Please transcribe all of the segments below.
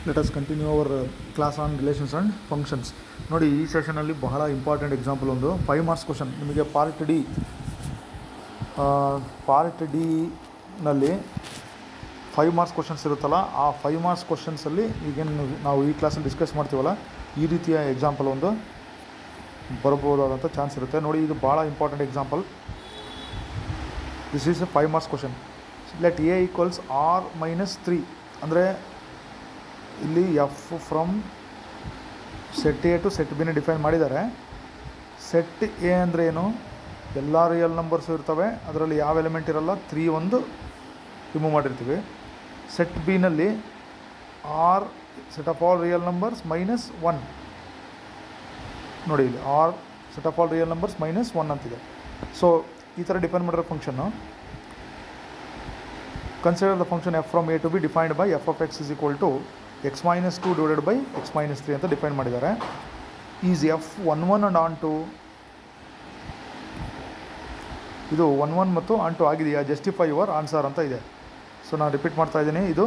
Let us continue our class on relations and functions. ನೋಡಿ, ಈ ಸೆಷನಲ್ಲಿ ಬಹಳ ಇಂಪಾರ್ಟೆಂಟ್ ಎಕ್ಸಾಂಪಲ್ ಒಂದು 5 ಮಾರ್ಕ್ಸ್ ಕ್ವಶನ್ ನಿಮಗೆ ಪಾರ್ಟ್ ಡಿನಲ್ಲಿ 5 ಮಾರ್ಕ್ಸ್ ಕ್ವಶನ್ಸ್ ಇರುತ್ತಲ್ಲ, ಆ 5 ಮಾರ್ಕ್ಸ್ ಕ್ವಶನ್ಸಲ್ಲಿ ಈಗೇನು ನಾವು ಈ ಕ್ಲಾಸಲ್ಲಿ ಡಿಸ್ಕಸ್ ಮಾಡ್ತೀವಲ್ಲ, ಈ ರೀತಿಯ ಎಕ್ಸಾಂಪಲ್ ಒಂದು ಬರ್ಬೋದಾದಂಥ ಚಾನ್ಸ್ ಇರುತ್ತೆ. ನೋಡಿ, ಇದು ಭಾಳ important example. This is a 5 marks question. Let A equals R minus 3 ಅಂದರೆ ಇಲ್ಲಿ f from set A to set ಬಿನ ಡಿಫೈನ್ ಮಾಡಿದ್ದಾರೆ. ಸೆಟ್ ಎ ಅಂದರೆ ಏನು? ಎಲ್ಲ ರಿಯಲ್ ನಂಬರ್ಸು ಇರ್ತವೆ, ಅದರಲ್ಲಿ ಯಾವ ಎಲಿಮೆಂಟ್ ಇರಲ್ಲ, 3 ಒಂದು ರಿಮೂವ್ ಮಾಡಿರ್ತೀವಿ. ಸೆಟ್ ಬಿನಲ್ಲಿ R set of all real numbers minus 1. ನೋಡಿ, ಇಲ್ಲಿ R set of all real numbers minus 1 ಅಂತಿದೆ. ಸೊ ಈ ಥರ ಡಿಫೈನ್ ಮಾಡಿರೋ ಫಂಕ್ಷನ್ನು consider the function f from A to B defined by f of x is equal to X minus 2 divided by x minus 3 ಅಂತ define ಮಾಡಿದ್ದಾರೆ. Is f 1 1 and onto, ಇದು 1 1 ಮತ್ತು on to ಆಗಿದೆಯಾ, justify your answer ಅಂತ ಇದೆ. So ನಾನು repeat ಮಾಡ್ತಾ ಇದ್ದೀನಿ, ಇದು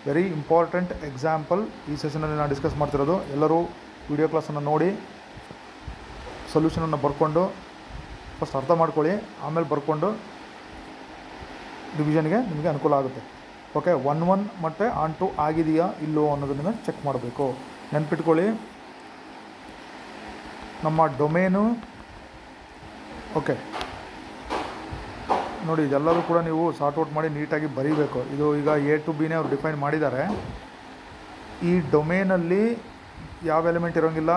ವೆರಿ ಇಂಪಾರ್ಟೆಂಟ್ ಎಕ್ಸಾಂಪಲ್. ಈ ಸೆಷನಲ್ಲಿ ನಾನು ಡಿಸ್ಕಸ್ ಮಾಡ್ತಿರೋದು. ಎಲ್ಲರೂ ವಿಡಿಯೋ ಕ್ಲಾಸನ್ನು ನೋಡಿ ಸೊಲ್ಯೂಷನನ್ನು ಬರ್ಕೊಂಡು ಫಸ್ಟ್ ಅರ್ಥ ಮಾಡ್ಕೊಳ್ಳಿ, ಆಮೇಲೆ ಬರ್ಕೊಂಡು ರಿವಿಷನ್ಗೆ ನಿಮಗೆ ಅನುಕೂಲ ಆಗುತ್ತೆ. ಓಕೆ, 1 1 ಮತ್ತು ಆನ್ ಟು ಆಗಿದೆಯಾ ಇಲ್ಲೋ ಅನ್ನೋದನ್ನು ಚೆಕ್ ಮಾಡಬೇಕು. ನೆನ್ಪಿಟ್ಕೊಳ್ಳಿ, ನಮ್ಮ ಡೊಮೇನು. ಓಕೆ ನೋಡಿ, ಇದೆಲ್ಲರೂ ಕೂಡ ನೀವು ಸಾರ್ಟ್ ಔಟ್ ಮಾಡಿ ನೀಟಾಗಿ ಬರೀಬೇಕು. ಇದು ಈಗ ಎ ಟು ಬಿನೇ ಅವ್ರು ಡಿಫೈನ್ ಮಾಡಿದ್ದಾರೆ. ಈ ಡೊಮೇನಲ್ಲಿ ಯಾವ ಎಲಿಮೆಂಟ್ ಇರೋಂಗಿಲ್ಲ,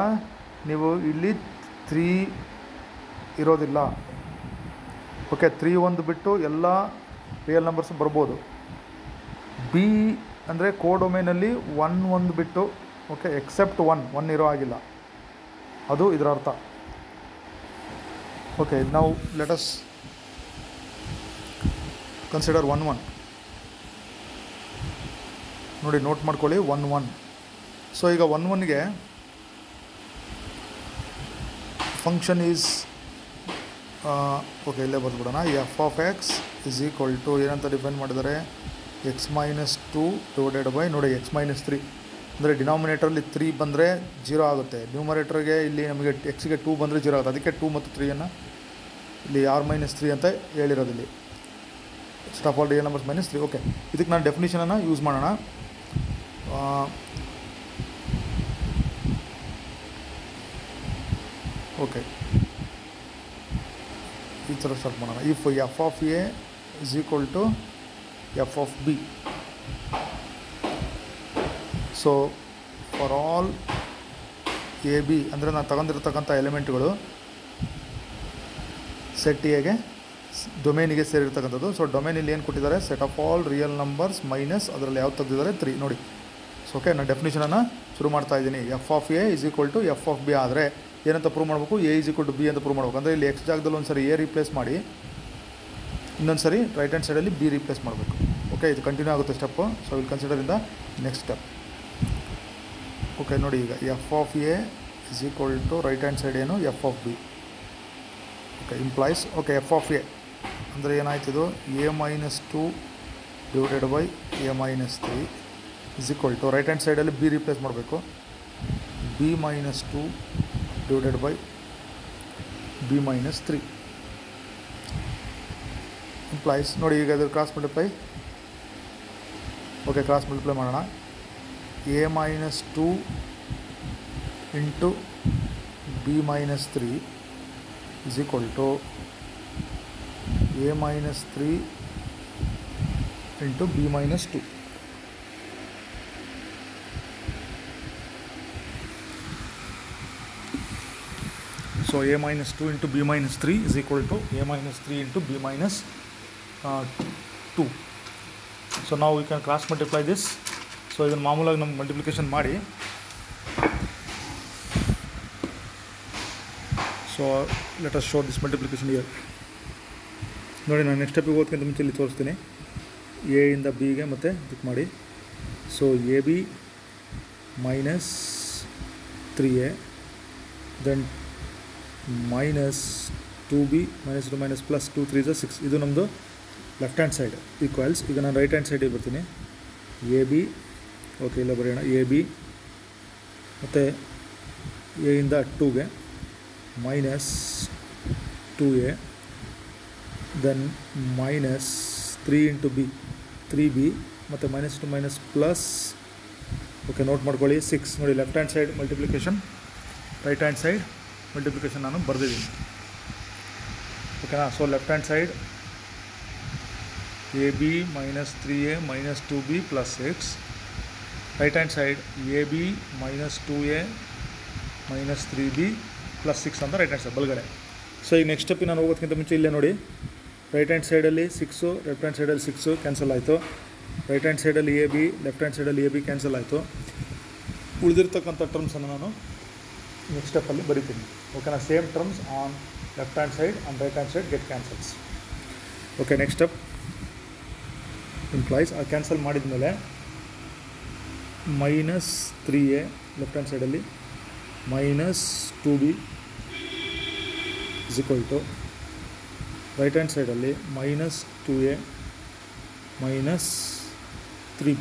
ನೀವು ಇಲ್ಲಿ 3 ಇರೋದಿಲ್ಲ. ಓಕೆ, 3 ಒಂದು ಬಿಟ್ಟು ಎಲ್ಲ ರಿಯಲ್ ನಂಬರ್ಸ್ ಬರ್ಬೋದು. ಬಿ ಅಂದರೆ ಕೋ ಡೊಮೇನಲ್ಲಿ 1 ಒಂದು ಬಿಟ್ಟು, ಓಕೆ, ಎಕ್ಸೆಪ್ಟ್ 1 ಇರೋ ಆಗಿಲ್ಲ, ಅದು ಇದರ ಅರ್ಥ. ಓಕೆ, ನಾವು ಲೆಟ್ ಅಸ್ ಕನ್ಸಿಡರ್ 1 1. ನೋಡಿ, ನೋಟ್ ಮಾಡ್ಕೊಳ್ಳಿ, 1 1. ಸೊ ಈಗ 1 1ಗೆ ಫಂಕ್ಷನ್ ಈಸ್ ಓಕೆ, ಇಲ್ಲೇ ಬರ್ಬಿಡೋಣ. F of x is equal to ಏನಂತ ಡಿಫೈನ್ ಮಾಡಿದ್ದಾರೆ, ಎಕ್ಸ್ ಮೈನಸ್ 2 ಡಿವೈಡೆಡ್ ಬೈ, ನೋಡಿ, ಎಕ್ಸ್ ಮೈನಸ್ 3 ಅಂದರೆ ಡಿನಾಮಿನೇಟ್ರಲ್ಲಿ 3 ಬಂದರೆ 0 ಆಗುತ್ತೆ. ನ್ಯೂಮರೇಟರ್ಗೆ ಇಲ್ಲಿ ನಮಗೆ ಎಕ್ಸ್ಗೆ 2 ಬಂದರೆ 0 ಆಗುತ್ತೆ. ಅದಕ್ಕೆ 2 ಮತ್ತು 3ಯನ್ನು ಇಲ್ಲಿ ಆರ್ ಮೈನಸ್ 3 ಅಂತ ಹೇಳಿರೋದಿಲ್ಲಿ. Set of all real numbers minus 3. Okay, ಇದಕ್ಕೆ ನಾನು ಡೆಫಿನಿಷನನ್ನು ಯೂಸ್ ಮಾಡೋಣ. ಓಕೆ, ಈ ಥರ ಸ್ಟಾರ್ಟ್ ಮಾಡೋಣ. If f of A is equal to F of b, so for all a b ಅಂದರೆ ನಾನು ತಗೊಂಡಿರ್ತಕ್ಕಂಥ ಎಲಿಮೆಂಟ್ಗಳು ಸೆಟ್ ಎಗೆ ಡೊಮೇನಿಗೆ ಸೇರಿರ್ತಕ್ಕಂಥದ್ದು. ಸೊ ಡೊಮೇನಲ್ಲಿ ಏನು ಕೊಟ್ಟಿದ್ದಾರೆ, set of all real numbers minus ಅದರಲ್ಲಿ ಯಾವ್ದು ತೆಗೆದಿದ್ದಾರೆ 3. ನೋಡಿ, ಸೊ ಓಕೆ, ನಾನು ಡೆಫಿನಿಷನನ್ನು ಶುರು ಮಾಡ್ತಾ ಇದ್ದೀನಿ. F of A is equal to F of b ಆದರೆ ಏನಂತ ಪ್ರೂವ್ ಮಾಡಬೇಕು, a is equal to B ಅಂತ ಪ್ರೂವ್ ಮಾಡಬೇಕು. ಅಂದರೆ ಇಲ್ಲಿ ಎಕ್ಸ್ ಜಾಗದಲ್ಲಿ ಒಂದು ಸರಿ ಎ ರಿಪ್ಲೇಸ್ ಮಾಡಿ, ಇನ್ನೊಂದು ಸರಿ ರೈಟ್ ಹ್ಯಾಂಡ್ ಸೈಡಲ್ಲಿ ಬಿ ರಿಪ್ಲೇಸ್ ಮಾಡಬೇಕು. ಓಕೆ, ಇದು ಕಂಟಿನ್ಯೂ ಆಗುತ್ತೆ step. So will consider in the next step. Okay, ನೋಡಿ, ಈಗ f of A is equal to right hand side ಏನು, f of B. Okay, implies. Okay, f of A ಅಂದರೆ ಏನಾಯ್ತಿದು, A minus 2 divided by A minus 3 is equal to right hand ಸೈಡಲ್ಲಿ B replace ಮಾಡಬೇಕು, B minus 2 divided by B minus 3 implies. ನೋಡಿ, ಈಗ ಅದ್ರ cross multiply. Okay, cross multiply ಮಾಡೋಣ. A minus 2 into B minus 3 is equal to A minus 3 into B minus 2. So a minus 2 into b minus 3 is equal to a minus 3 into b minus 2. So now we can cross multiply this. So ಇದನ್ನು ಮಾಮೂಲಾಗಿ ನಮ್ಮ multiplication ಮಾಡಿ. So let us show this multiplication here. ನೋಡಿ, ನಾನು next ಸ್ಟೆಪ್ಪಿಗೆ ಹೋಗೋದಕ್ಕಿಂತ ಮುಂಚೆ ಇಲ್ಲಿ ತೋರಿಸ್ತೀನಿ. A ಇಂದ ಬಿಗೆ ಮತ್ತು ಇದಕ್ಕೆ ಮಾಡಿ. So a B minus 3a then minus 2b minus 2 minus plus 2 3 is 6. ಇದು ನಮ್ಮದು ಲೆಫ್ಟ್ ಹ್ಯಾಂಡ್ ಸೈಡ್ ಈಕ್ವಲ್ಸ್. ಈಗ ನಾನು ರೈಟ್ ಹ್ಯಾಂಡ್ ಸೈಡಿಗೆ ಬರ್ತೀನಿ. ಎ ಬಿ ಓಕೆ, ಇಲ್ಲ ಬರೆಯೋಣ. ಎ ಬಿ ಮತ್ತು ಎ ಇಂದ 2ಗೆ minus 2a, then minus 3 into B 3b, ಮತ್ತು minus two minus plus. Okay, note ಮಾಡ್ಕೊಳ್ಳಿ 6. ನೋಡಿ, left hand side multiplication, right hand side multiplication ನಾನು ಬರೆದಿದ್ದೀನಿ. ಓಕೆನಾ? So left hand side A B minus 3a minus 2b plus 6. Right hand side A B minus 2a minus 3b plus 6 ಅಂತ right hand side ಬಲಗಡೆ. So ಈಗ next step ನಾನು ಹೋಗೋದಕ್ಕಿಂತ ಮುಂಚೆ ಇಲ್ಲೇ ನೋಡಿ, ರೈಟ್ ಹ್ಯಾಂಡ್ ಸೈಡಲ್ಲಿ 6, ಲೆಫ್ಟ್ ಹ್ಯಾಂಡ್ ಸೈಡಲ್ಲಿ 6 ಕ್ಯಾನ್ಸಲ್ ಆಯಿತು. ರೈಟ್ ಹ್ಯಾಂಡ್ ಸೈಡಲ್ಲಿ ಎ ಬಿ, ಲೆಫ್ಟ್ ಹ್ಯಾಂಡ್ ಸೈಡಲ್ಲಿ ಎ ಬಿ ಕ್ಯಾನ್ಸಲ್ ಆಯಿತು. ಉಳಿದಿರ್ತಕ್ಕಂಥ ಟರ್ಮ್ಸನ್ನು ನಾನು ನೆಕ್ಸ್ಟ್ ಸ್ಟೆಪ್ಪಲ್ಲಿ ಬರಿತೀನಿ. ಓಕೆನಾ? Same terms on left hand side and right hand side get cancels. Okay, next step implies ಆ ಕ್ಯಾನ್ಸಲ್ ಮಾಡಿದ ಮೇಲೆ ಮೈನಸ್ 3a ಲೆಫ್ಟ್ ಹ್ಯಾಂಡ್ ಸೈಡಲ್ಲಿ minus 2b is equal to right hand ಸೈಡಲ್ಲಿ ಮೈನಸ್ 2a ಮೈನಸ್ 3b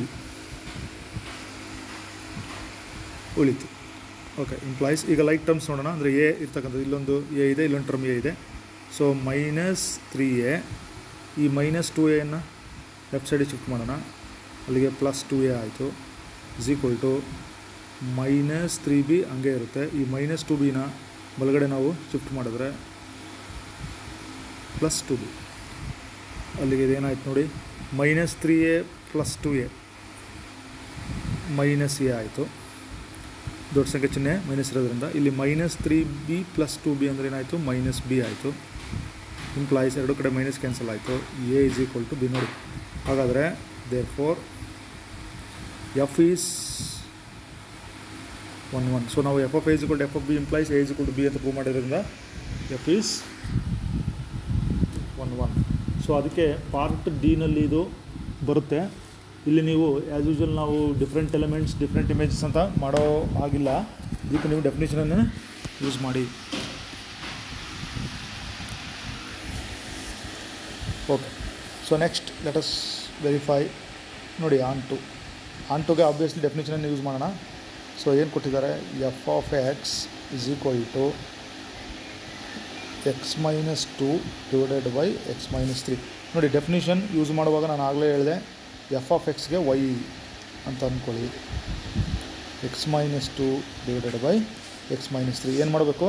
ಉಳಿತು. Okay, implies ಈಗ like terms ನೋಡೋಣ. ಅಂದರೆ a ಇರ್ತಕ್ಕಂಥದ್ದು ಇಲ್ಲೊಂದು ಎ ಇದೆ, ಇಲ್ಲೊಂದು ಟರ್ಮ್ ಎ ಇದೆ. ಸೊ ಮೈನಸ್ 3a, ಈ ಮೈನಸ್ 2aಯನ್ನು ಲೆಫ್ಟ್ ಸೈಡಿಗೆ ಶಿಫ್ಟ್ ಮಾಡೋಣ, ಅಲ್ಲಿಗೆ ಪ್ಲಸ್ 2a ಆಯಿತು. Is equal to minus 3b ಹಂಗೆ ಇರುತ್ತೆ. ಈ ಮೈನಸ್ 2bನ ಬಲಗಡೆ ನಾವು ಶಿಫ್ಟ್ ಮಾಡಿದ್ರೆ ಪ್ಲಸ್ 2b, ಅಲ್ಲಿಗೆ ಇದೇನಾಯ್ತು ನೋಡಿ, minus 3a plus 2a minus A ಆಯಿತು. ದೊಡ್ಡ ಸಂಖ್ಯೆ ಚಿಹ್ನೆ ಮೈನಸ್ ಇರೋದ್ರಿಂದ ಇಲ್ಲಿ ಮೈನಸ್ 3b ಪ್ಲಸ್ 2b ಅಂದರೆ ಏನಾಯಿತು, ಮೈನಸ್ b ಆಯಿತು. ಇಂಪ್ಲಾಯ್ಸ್ ಎರಡು ಕಡೆ ಮೈನಸ್ ಕ್ಯಾನ್ಸಲ್ ಆಯಿತು. A is equal to B. ನೋಡಿ, ಹಾಗಾದರೆ therefore F is 1 1. So ನಾವು F of A is equal to F of B implies A is equal to B ಅಂತ ಪ್ರೂವ್ ಮಾಡಿರೋದ್ರಿಂದ F is 1 1. So ಅದಕ್ಕೆ part ಡಿನಲ್ಲಿ ಇದು ಬರುತ್ತೆ. ಇಲ್ಲಿ ನೀವು ಆ್ಯಸ್ ಯೂಶ್ವಲ್ ನಾವು ಡಿಫ್ರೆಂಟ್ ಎಲಿಮೆಂಟ್ಸ್ ಡಿಫ್ರೆಂಟ್ ಇಮೇಜಸ್ ಅಂತ ಮಾಡೋ ಆಗಿಲ್ಲ. ಇದಕ್ಕೆ ನೀವು ಡೆಫಿನೇಷನನ್ನು ಯೂಸ್ ಮಾಡಿ. Okay, so next let us verify. ನೋಡಿ, ಆನ್ ಟುಗೆ ಆಬ್ವಿಯಸ್ಲಿ ಡೆಫಿನೇಷನನ್ನು ಯೂಸ್ ಮಾಡೋಣ. ಸೊ ಏನು ಕೊಟ್ಟಿದ್ದಾರೆ, f of x is equal to X minus 2 divided by x minus 3. ನೋಡಿ, ಡೆಫಿನೇಷನ್ ಯೂಸ್ ಮಾಡುವಾಗ ನಾನು ಆಗಲೇ ಹೇಳಿದೆ, ಎಫ್ ಆಫ್ ಎಕ್ಸ್ಗೆ ವೈ ಅಂತ ಅಂದ್ಕೊಳ್ಳಿ, x minus 2 divided by x minus 3. ಏನು ಮಾಡಬೇಕು,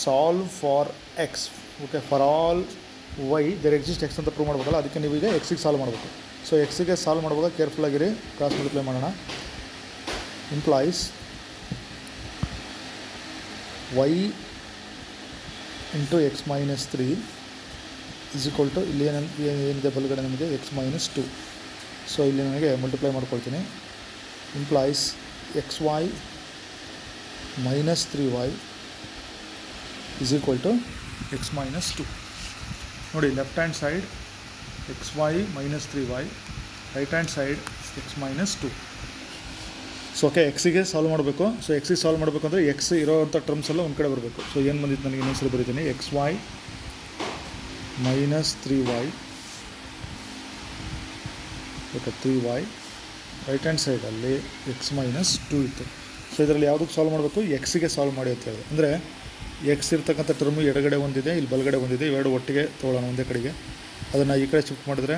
solve for x. Okay, for all y there exist x ಅಂತ ಪ್ರೂವ್ ಮಾಡಬೇಕಲ್ಲ, ಅದಕ್ಕೆ ನೀವು ಈಗ ಎಕ್ಸಿಗೆ ಸಾಲ್ವ್ ಮಾಡಬೇಕು. ಸೊ ಎಕ್ಸಿಗೆ ಸಾಲ್ವ್ ಮಾಡುವಾಗ ಕೇರ್ಫುಲ್ಲಾಗಿರಿ, ಕ್ರಾಸ್ ಮಲ್ಟಿಪ್ಲೈ ಮಾಡೋಣ. Implies y into x minus 3 is equal to ಇಲ್ಲಿ ಏನಿದೆ ಬಲಗಡೆ ನಮಗೆ ಎಕ್ಸ್ ಮೈನಸ್ 2. ಸೊ ಇಲ್ಲಿ ನನಗೆ ಮಲ್ಟಿಪ್ಲೈ ಮಾಡ್ಕೊಳ್ತೀನಿ. Implies X Y minus 3y is equal to X minus 2. ನೋಡಿ, left hand side X Y minus 3y, right hand side X minus 2. So okay, ಎಕ್ಸಿಗೆ solve ಮಾಡಬೇಕು. ಸೊ ಎಕ್ಸಿಗೆ ಸಾಲ್ವ್ ಮಾಡಬೇಕು ಅಂದರೆ X ಇರೋವಂಥ ಟರ್ಮ್ಸ್ ಎಲ್ಲ ಒಂದು ಕಡೆ ಬರಬೇಕು. ಸೊ ಏನು ಬಂದಿತ್ತು ನನಗೆ ಇನ್ನೊಂದ್ಸಲ ಬರೀತೀನಿ, X Y minus 3y, okay 3y, right hand ಸೈಡಲ್ಲಿ ಎಕ್ಸ್ ಮೈನಸ್ 2 ಇತ್ತು. ಸೊ ಇದರಲ್ಲಿ ಯಾವುದಕ್ಕೆ ಸಾಲ್ವ್ ಮಾಡಬೇಕು, ಎಕ್ಸಿಗೆ ಸಾಲ್ವ್ ಮಾಡಿ ಅಂತ ಹೇಳಿದೆ. ಅಂದರೆ ಎಕ್ಸ್ ಇರ್ತಕ್ಕಂಥ ಟರ್ಮು ಎಡಗಡೆ ಒಂದಿದೆ, ಇಲ್ಲಿ ಬಲಗಡೆ ಒಂದಿದೆ, ಇವೆರಡು ಒಟ್ಟಿಗೆ ತೊಗೊಳ್ಳೋಣ ಒಂದೇ ಕಡೆಗೆ. ಅದನ್ನು ಈ ಕಡೆ ಶಿಫ್ಟ್ ಮಾಡಿದ್ರೆ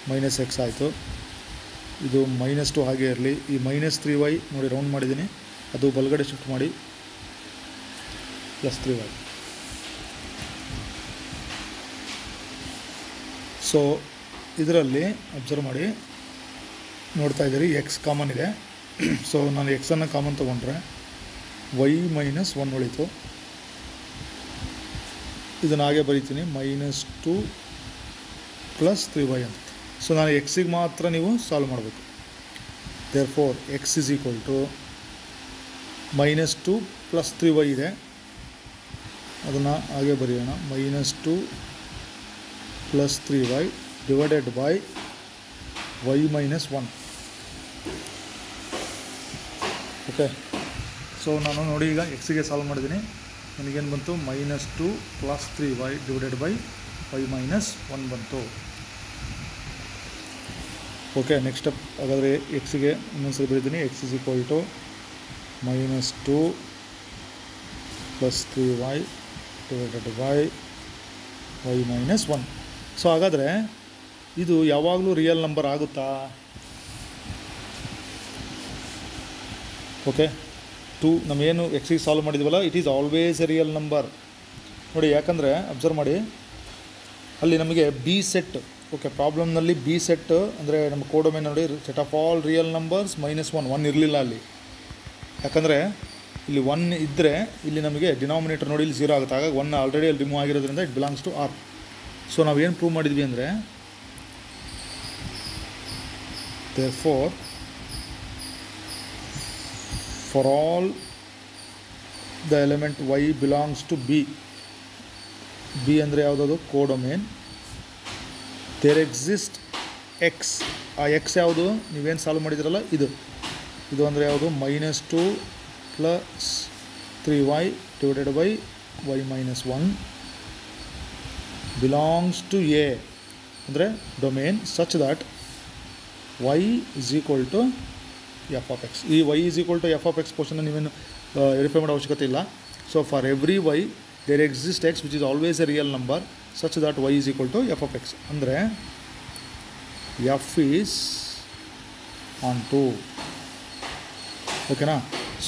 ಮೈನಸ್ ಎಕ್ಸ್ ಆಯಿತು. ಇದು ಮೈನಸ್ 2 ಹಾಗೆ ಇರಲಿ. ಈ ಮೈನಸ್ 3y ನೋಡಿ ರೌಂಡ್ ಮಾಡಿದ್ದೀನಿ, ಅದು ಬಲಗಡೆ ಶಿಫ್ಟ್ ಮಾಡಿ ಪ್ಲಸ್ 3y. ಸೊ ಇದರಲ್ಲಿ ಅಬ್ಸರ್ವ್ ಮಾಡಿ ನೋಡ್ತಾ ಇದ್ದೀರಿ, ಎಕ್ಸ್ ಕಾಮನ್ ಇದೆ. ಸೊ ನಾನು ಎಕ್ಸನ್ನು ಕಾಮನ್ ತೊಗೊಂಡ್ರೆ ವೈ ಮೈನಸ್ 1 ಉಳಿತು. ಇದನ್ನು ಹಾಗೆ ಬರೀತೀನಿ, ಮೈನಸ್ 2 ಪ್ಲಸ್ 3y ಅಂತ. ಸೊ ನಾನು ಎಕ್ಸಿಗೆ ಮಾತ್ರ ನೀವು ಸಾಲ್ವ್ ಮಾಡಬೇಕು. Therefore X is equal to minus 2 plus 3y ಇದೆ, ಅದನ್ನು ಹಾಗೆ ಬರೆಯೋಣ, minus 2 plus 3y divided by Y minus 1. Okay, so ನಾನು ನೋಡಿ ಈಗ ಎಕ್ಸಿಗೆ ಸಾಲ್ವ್ ಮಾಡಿದ್ದೀನಿ. ನನಗೇನು ಬಂತು, minus 2 plus 3y divided by Y minus 1 ಬಂತು. ಓಕೆ, ನೆಕ್ಸ್ಟ್ ಸ್ಟೆಪ್ ಹಾಗಾದರೆ ಎಕ್ಸಿಗೆ ಇನ್ನೊಂದ್ಸರಿ ಬರೀತೀನಿ. X is equal to -2 + 3y divided by y - 1. So ಹಾಗಾದರೆ ಇದು ಯಾವಾಗಲೂ ರಿಯಲ್ ನಂಬರ್ ಆಗುತ್ತಾ? ಓಕೆ, 2 ನಮಗೇನು ಎಕ್ಸಿಗೆ ಸಾಲ್ವ್ ಮಾಡಿದ್ವಲ್ಲ, it is always a real number ನೋಡಿ. ಯಾಕಂದರೆ ಅಬ್ಸರ್ವ್ ಮಾಡಿ, ಅಲ್ಲಿ ನಮಗೆ ಬಿ ಸೆಟ್, ಓಕೆ, ಪ್ರಾಬ್ಲಮ್ನಲ್ಲಿ ಬಿ ಸೆಟ್ ಅಂದರೆ ನಮ್ಮ ಕೋಡೊಮೇನ್ ನೋಡಿ, set of all real numbers -1 ಇರಲಿಲ್ಲ ಅಲ್ಲಿ. ಯಾಕಂದರೆ ಇಲ್ಲಿ 1 ಇದ್ದರೆ ಇಲ್ಲಿ ನಮಗೆ ಡಿನಾಮಿನೇಟರ್ ನೋಡಿ ಇಲ್ಲಿ 0 ಆಗುತ್ತೆ. ಹಾಗಾಗಿ 1 ಆಲ್ರೆಡಿ ಅಲ್ಲಿ ರಿಮೂವ್ ಆಗಿರೋದ್ರಿಂದ it belongs to R. So ನಾವೇನು ಪ್ರೂವ್ ಮಾಡಿದ್ವಿ ಅಂದರೆ, therefore for all the element y belongs to b ಅಂದರೆ ಯಾವುದದು ಕೋಡೊಮೇನ್, ದೇರ್ ಎಕ್ಸಿಸ್ಟ್ ಎಕ್ಸ್. ಆ ಎಕ್ಸ್ ಯಾವುದು ನೀವೇನು ಸಾಲ್ವ್ ಮಾಡಿದ್ರಲ್ಲ ಇದು ಅಂದರೆ ಯಾವುದು -2 + 3y divided by y - 1 belongs to A ಅಂದರೆ domain such that y is equal to f of x. ಈ y is equal to f of x ಪೋರ್ಷನ್ನ ನೀವೇನು ವೆರಿಫೈ ಮಾಡೋ ಅವಶ್ಯಕತೆ ಇಲ್ಲ. So for every y there exist x which is always a real number such that y is equal to f of x. ಅಂದರೆ f is on 2. ಓಕೆನಾ?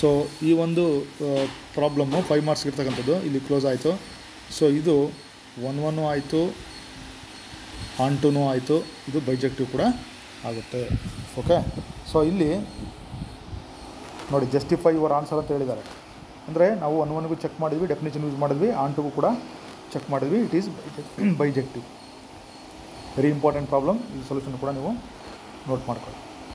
So ಈ ಒಂದು problem 5 marks ಇರ್ತಕ್ಕಂಥದ್ದು ಇಲ್ಲಿ ಕ್ಲೋಸ್ ಆಯಿತು. ಸೊ ಇದು 1 ಆಯಿತು, ಆನ್ 2 ಆಯಿತು, ಇದು ಬೈಜೆಕ್ಟಿವ್ ಕೂಡ ಆಗುತ್ತೆ. ಓಕೆ, ಸೊ ಇಲ್ಲಿ ನೋಡಿ ಜಸ್ಟಿಫೈ ಯುವರ್ ಆನ್ಸರ್ ಅಂತ ಹೇಳಿದ್ದಾರೆ. ಅಂದರೆ ನಾವು 1 ಚೆಕ್ ಮಾಡಿದ್ವಿ, ಡೆಫಿನೇಷನ್ ಯೂಸ್ ಮಾಡಿದ್ವಿ, ಆನ್ 2 ಕೂಡ ಚೆಕ್ ಮಾಡಿದ್ವಿ, it is bijective. Very important problem. ಈ ಸೊಲ್ಯೂಷನ್ ಕೂಡ ನೀವು ನೋಟ್ ಮಾಡ್ಕೊಳ್ಳಿ.